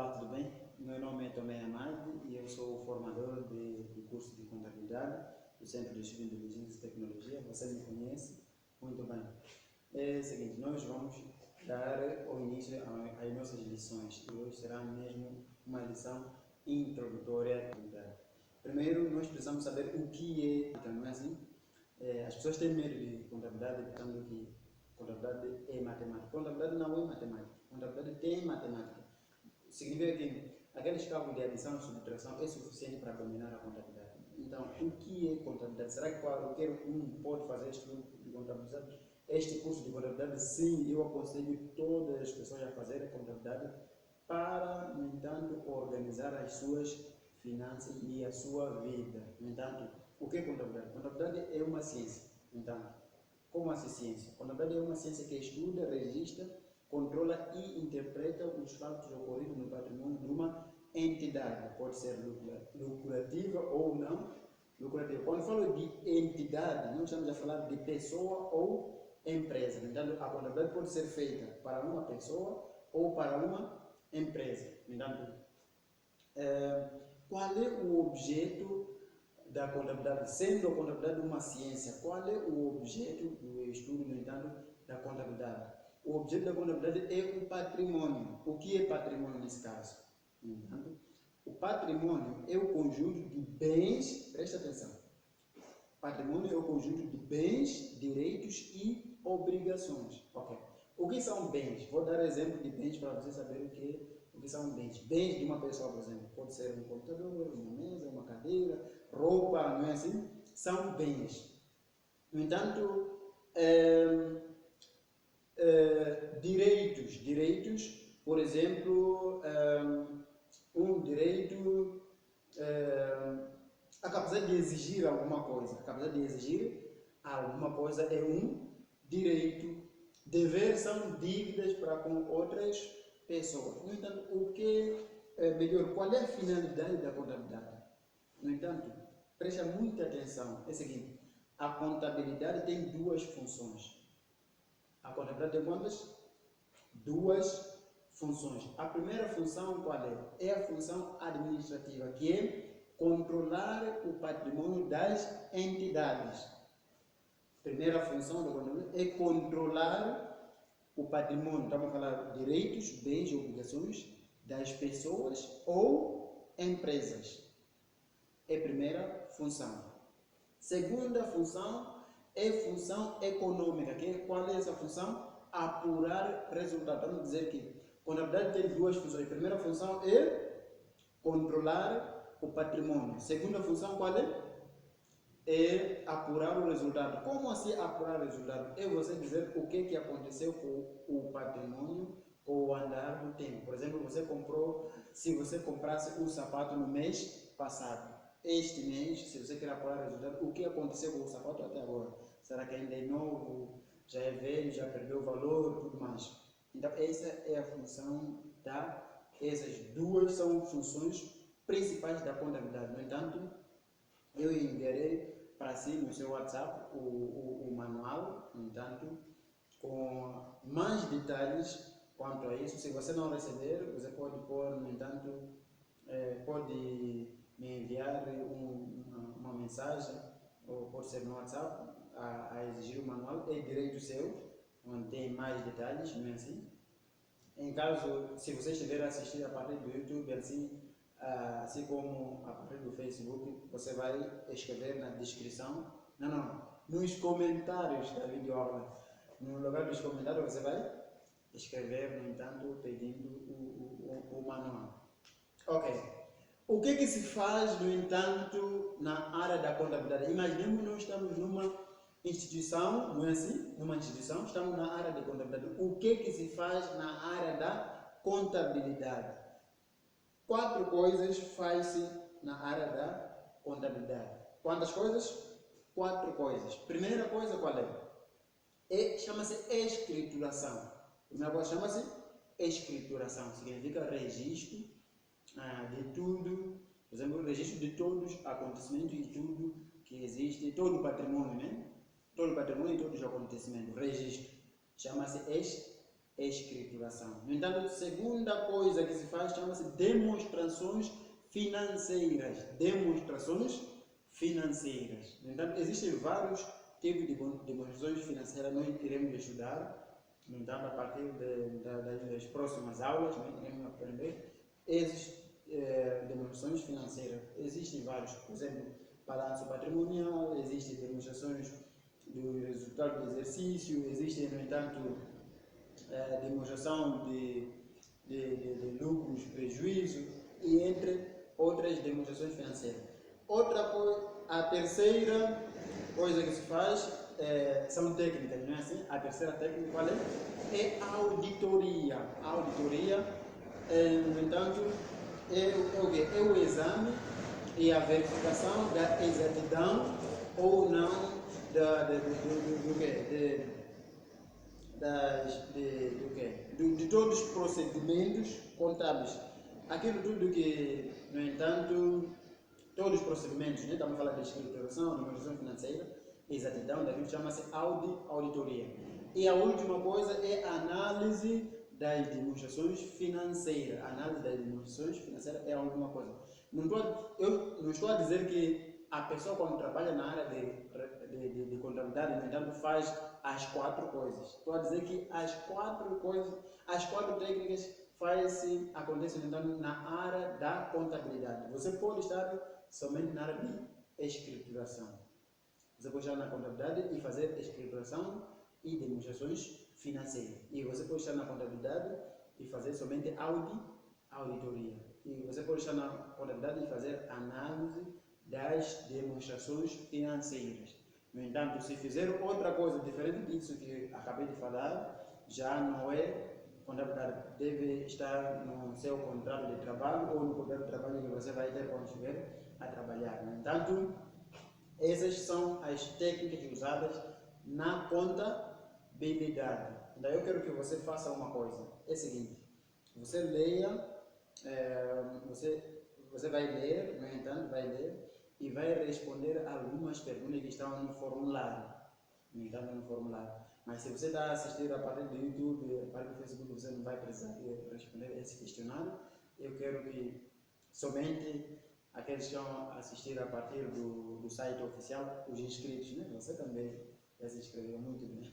Olá, tudo bem? Meu nome é Tomé Amade e eu sou formador do curso de contabilidade do Centro de Estudo de Inteligência e Tecnologia. Você me conhece muito bem. É o seguinte, nós vamos dar o início às nossas lições e hoje será mesmo uma lição introdutória à contabilidade. Primeiro, nós precisamos saber o que é, não é assim? As pessoas têm medo de contabilidade, pensando que contabilidade é matemática. Contabilidade não é matemática. Contabilidade tem matemática. Significa que aqueles cálculos de adição e subtração é suficiente para dominar a contabilidade. Então, o que é contabilidade? Será que qualquer um pode fazer este curso de contabilidade? Este curso de contabilidade, sim, eu aconselho todas as pessoas a fazerem contabilidade para, no entanto, organizar as suas finanças e a sua vida. No entanto, o que é contabilidade? Contabilidade é uma ciência. Então, como assim ciência? Contabilidade é uma ciência que estuda, registra, controla e interpreta os fatos ocorridos no patrimônio de uma entidade. Pode ser lucrativa ou não lucrativa. Quando falo de entidade, não estamos a falar de pessoa ou empresa. Então, a contabilidade pode ser feita para uma pessoa ou para uma empresa. Então, qual é o objeto da contabilidade? Sendo a contabilidade uma ciência, qual é o objeto do estudo, no entanto, da contabilidade? O objeto da contabilidade é o patrimônio. O que é patrimônio nesse caso? No entanto, o patrimônio é o conjunto de bens, presta atenção, patrimônio é o conjunto de bens, direitos e obrigações. Ok. O que são bens? Vou dar exemplo de bens para você saber o que são bens. Bens de uma pessoa, por exemplo, pode ser um computador, uma mesa, uma cadeira, roupa, não é assim? São bens. No entanto, direitos, por exemplo, um direito, a capacidade de exigir alguma coisa. A capacidade de exigir alguma coisa é um direito. Dever são dívidas para com outras pessoas. No entanto, o que é melhor? Qual é a finalidade da contabilidade? No entanto, presta muita atenção. É o seguinte, a contabilidade tem duas funções. A contabilidade tem quantas? Duas funções. A primeira função qual é? É a função administrativa, que é controlar o patrimônio das entidades. Primeira função da contabilidade é controlar o patrimônio, estamos a falar de direitos, bens e obrigações das pessoas ou empresas. É a primeira função. Segunda função é função econômica. Qual é essa função? Apurar resultados. Vamos dizer que a contabilidade tem duas funções. A primeira função é controlar o patrimônio. Segunda função qual é? É apurar o resultado. Como assim apurar o resultado? É você dizer o que aconteceu com o patrimônio com o andar do tempo. Por exemplo, você comprou, se você comprasse um sapato no mês passado, este mês, se você quer apurar o resultado, o que aconteceu com o sapato até agora? Será que ainda é novo, já é velho, já perdeu o valor, tudo mais? Então, essa é a função essas duas são funções principais da contabilidade. No entanto, eu enviarei para si no seu WhatsApp o manual, no entanto, com mais detalhes quanto a isso. Se você não receber, você pode pôr, no entanto, pode me enviar uma mensagem, ou pode ser no WhatsApp, a exigir o manual. É direito seu, onde tem mais detalhes, não é assim? Em caso, se você estiver a assistir a partir do YouTube, assim como a partir do Facebook, você vai escrever na descrição, nos comentários da videoaula. No lugar dos comentários você vai escrever, no entanto, pedindo o manual. Ok. O que se faz, no entanto, na área da contabilidade? Imaginemos que nós estamos numa instituição, não é assim? Numa instituição, estamos na área de contabilidade. O que se faz na área da contabilidade? 4 coisas faz-se na área da contabilidade. Quantas coisas? 4 coisas. Primeira coisa qual é? Chama-se escrituração. Primeira coisa chama-se escrituração. Significa registro de tudo, por exemplo, registro de todos os acontecimentos e tudo que existe, todo o patrimônio, né? Todo o patrimônio e todos os acontecimentos. Registro. Chama-se escrituração. No entanto, a segunda coisa que se faz chama-se demonstrações financeiras. Demonstrações financeiras. No entanto, existem vários tipos de demonstrações financeiras, nós iremos estudar. No entanto, a partir das próximas aulas, nós iremos aprender essas demonstrações financeiras. Existem vários, por exemplo, balanço patrimonial, existem demonstrações do resultado do exercício, existem, no entanto, demonstração de lucros, prejuízos e entre outras demonstrações financeiras. A terceira coisa que se faz são técnicas, não é assim? A terceira técnica qual é? É a auditoria. A auditoria, no entanto, é o quê? É o exame e a verificação da exatidão ou não de todos os procedimentos contábeis. Aquilo tudo que, no entanto, todos os procedimentos, né? Estamos a falar de escrituração, de administração financeira, exatidão, daquilo chama-se auditoria. E a última coisa é a análise das demonstrações financeiras. A análise das demonstrações financeiras é a última coisa. Eu não estou a dizer que a pessoa, quando trabalha na área de contabilidade, no entanto, faz as 4 coisas. Estou a dizer que as 4 coisas, as 4 técnicas acontecem, no entanto, na área da contabilidade. Você pode estar somente na área de escrituração. Você pode estar na contabilidade e fazer escrituração e demonstrações financeiras. E você pode estar na contabilidade e fazer somente auditoria. E você pode estar na contabilidade e fazer análise das demonstrações financeiras. No entanto, se fizer outra coisa diferente disso que acabei de falar, já não é contabilidade. Deve estar no seu contrato de trabalho ou no contrato de trabalho que você vai ter quando estiver a trabalhar. No entanto, essas são as técnicas usadas na contabilidade. Daí eu quero que você faça uma coisa. É o seguinte, você leia, você vai ler, no entanto, vai ler e vai responder algumas perguntas que estão no formulário. No entanto, no formulário. Mas se você está a assistir a partir do YouTube, a partir do Facebook, você não vai precisar responder esse questionário. Eu quero que somente aqueles que vão assistir a partir do site oficial, os inscritos, né? Você também já se inscreveu muito bem.